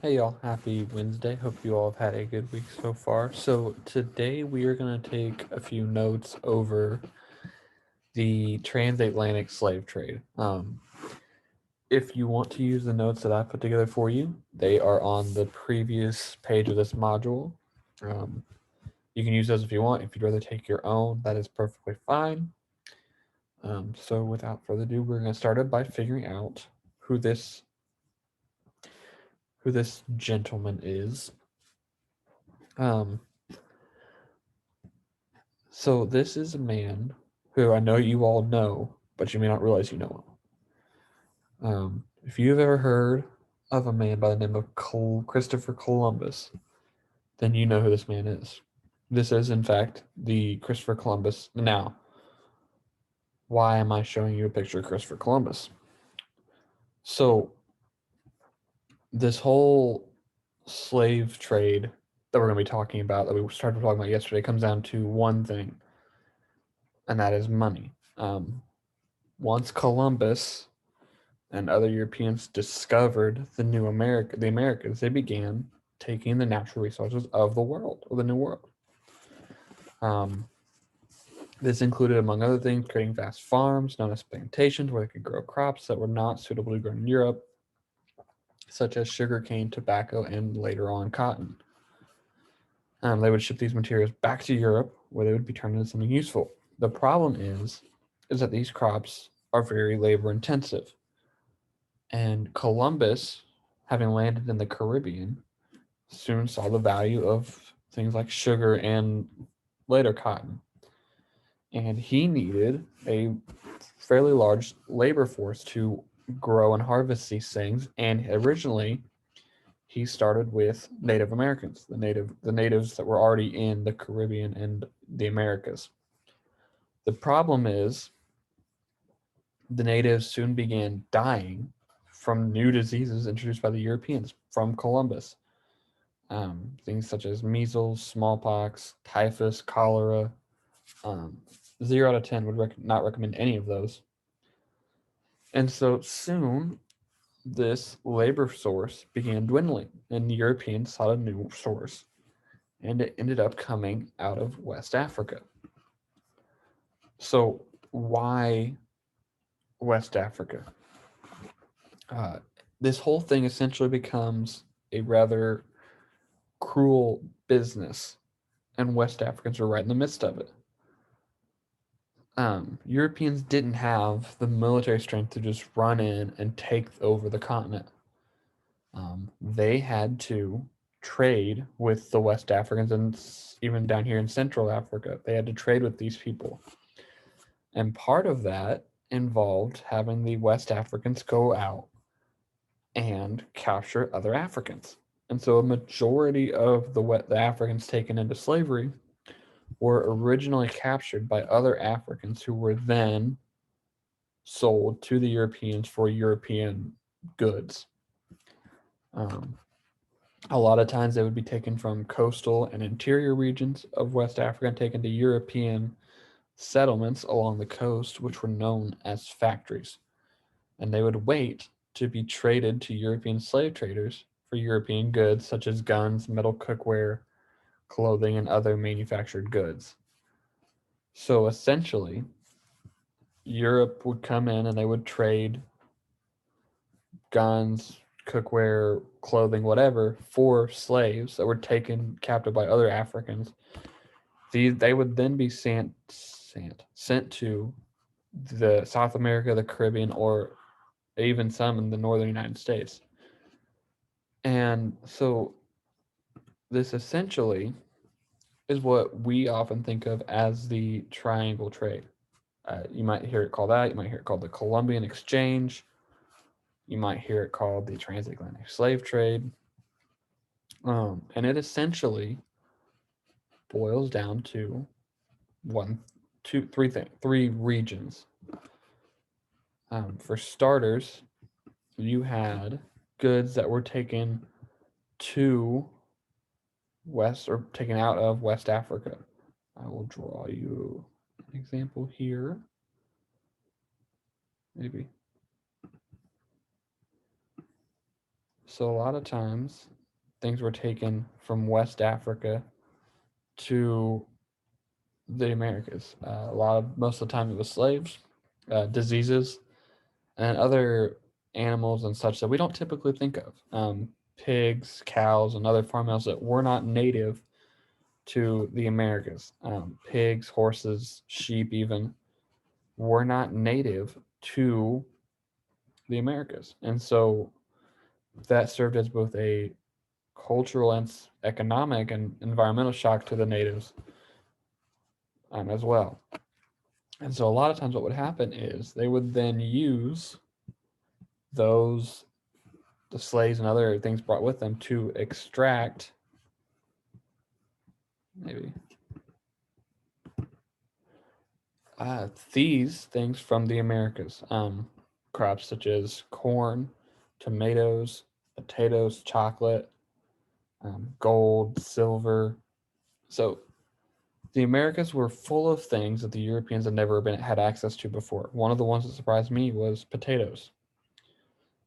Hey y'all, happy Wednesday. Hope you all have had a good week so far. So, today we are going to take a few notes over the transatlantic slave trade. If you want to use the notes that I put together for you, they are on the previous page of this module. Um, you can use those if you want. If you'd rather take your own, that is perfectly fine. So, without further ado, we're going to start it by figuring out who this gentleman is. Um, So this is a man who I know you all know, but you may not realize you know him. If you've ever heard of a man by the name of Christopher Columbus, then you know who this man is. This is, in fact, the Christopher Columbus. Now, why am I showing you a picture of Christopher Columbus? So, this whole slave trade that we're going to be talking about, that we started talking about yesterday, comes down to one thing, and that is money. Once Columbus and other Europeans discovered the Americas, they began taking the natural resources of the world, of the New World. Um, this included, among other things, creating vast farms known as plantations where they could grow crops that were not suitable to grow in Europe, such as sugarcane, tobacco, and later on cotton. They would ship these materials back to Europe where they would be turned into something useful. The problem is that these crops are very labor intensive. And Columbus, having landed in the Caribbean, soon saw the value of things like sugar and later cotton. And he needed a fairly large labor force to grow and harvest these things. And originally, he started with Native Americans, the natives that were already in the Caribbean and the Americas. The problem is the natives soon began dying from new diseases introduced by the Europeans from Columbus. Things such as measles, smallpox, typhus, cholera. Um, 0 out of 10 would not recommend any of those. And so soon, this labor source began dwindling, and the Europeans sought a new source, and it ended up coming out of West Africa. So, why West Africa? Uh, this whole thing essentially becomes a rather cruel business, and West Africans are right in the midst of it. Europeans didn't have the military strength to just run in and take over the continent. They had to trade with the West Africans and even down here in Central Africa. They had to trade with these people. And part of that involved having the West Africans go out and capture other Africans. And so a majority of the Africans taken into slavery were originally captured by other Africans who were then sold to the Europeans for European goods. Um, a lot of times they would be taken from coastal and interior regions of West Africa and taken to European settlements along the coast, which were known as factories. And they would wait to be traded to European slave traders for European goods such as guns, metal cookware, clothing, and other manufactured goods. So essentially, Europe would come in and they would trade guns, cookware, clothing, whatever, for slaves that were taken captive by other Africans. They would then be sent to the South America, the Caribbean, or even some in the northern United States. And so this essentially is what we often think of as the triangle trade. You might hear it called that. You might hear it called the Columbian Exchange. You might hear it called the transatlantic slave trade. And it essentially boils down to one, two, three regions. For starters, you had goods that were taken to West or taken out of West Africa. I will draw you an example here. Maybe. So a lot of times things were taken from West Africa to the Americas. Most of the time it was slaves, diseases, and other animals and such that we don't typically think of. Pigs, cows, and other farm animals that were not native to the Americas. Pigs, horses, sheep, even were not native to the Americas. And so that served as both a cultural and economic and environmental shock to the natives as well. And so a lot of times what would happen is they would then use those the slaves and other things brought with them to extract maybe these things from the Americas. Crops such as corn, tomatoes, potatoes, chocolate, gold, silver. So the Americas were full of things that the Europeans had never had access to before. One of the ones that surprised me was potatoes.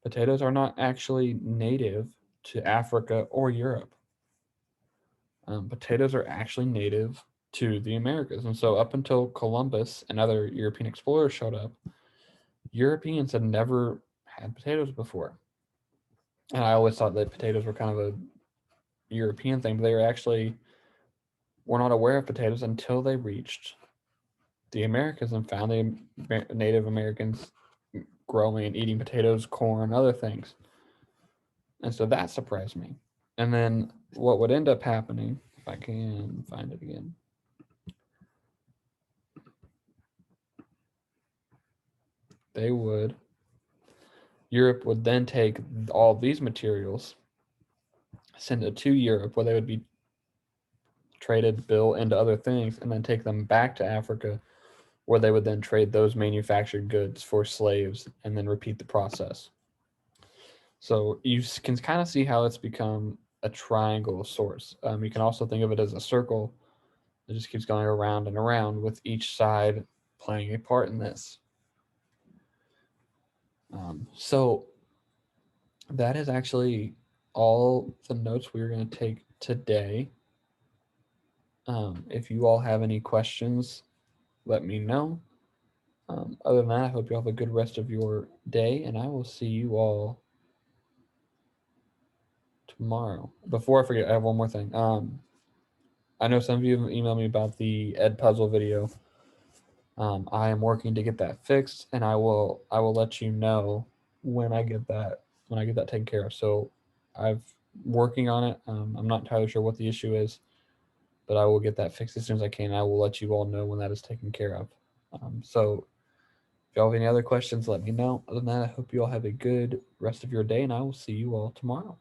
Potatoes are not actually native to Africa or Europe. Potatoes are actually native to the Americas. And so, up until Columbus and other European explorers showed up, Europeans had never had potatoes before. And I always thought that potatoes were kind of a European thing, but they were not aware of potatoes until they reached the Americas and found the Native Americans growing and eating potatoes, corn, other things. And so that surprised me. And then what would end up happening, if I can find it again, Europe would then take all these materials, send it to Europe where they would be traded, built into other things, and then take them back to Africa where they would then trade those manufactured goods for slaves and then repeat the process. So you can kind of see how it's become a triangle of sorts. You can also think of it as a circle that just keeps going around and around with each side playing a part in this. So that is actually all the notes we are going to take today. If you all have any questions, let me know. Other than that, I hope you all have a good rest of your day, and I will see you all tomorrow. Before I forget, I have one more thing. I know some of you have emailed me about the Ed Puzzle video. I am working to get that fixed, and I will let you know when I get that taken care of. So I've working on it. I'm not entirely sure what the issue is, but I will get that fixed as soon as I can. I will let you all know when that is taken care of. So if y'all have any other questions, let me know. Other than that, I hope you all have a good rest of your day, and I will see you all tomorrow.